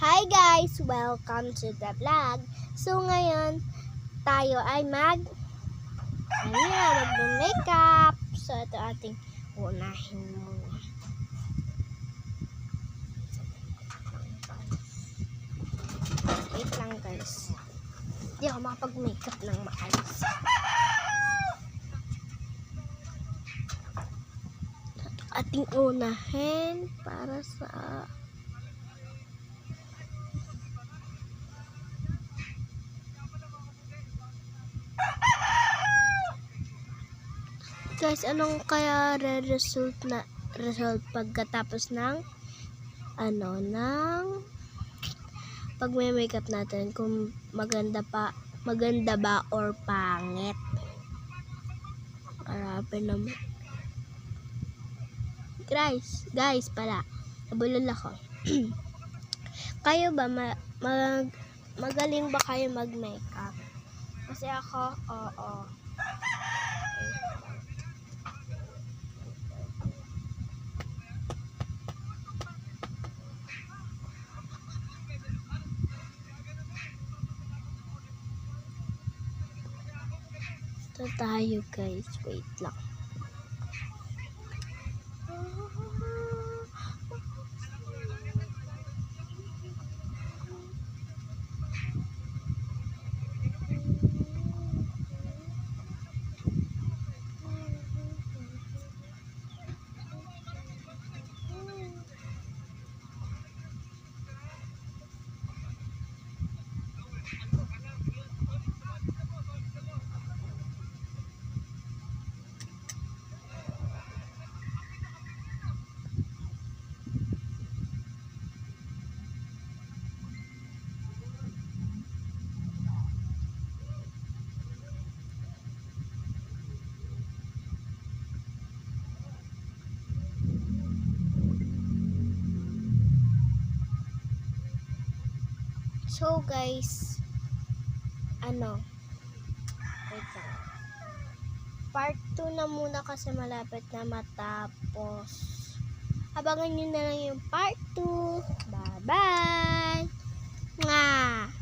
Hi guys! Welcome to the vlog. So ngayon, tayo ay mag-makeup. So ito ating unahin muna. Wait lang guys. Hindi ako makapag-makeup ng maayos. Ating unahin para sa guys, anong kaya result pagkatapos ng pag may makeup natin, kung maganda ba or pangit. Grabe naman. Guys pala, nabulol ako. Kayo ba magaling ba kayo mag-makeup? Kasi ako, oo. Ito tayo guys, wait lang. So guys, wait lang. Part 2 na muna kasi malapit na matapos. Abangan nyo na lang yung part 2. Bye bye! Nga!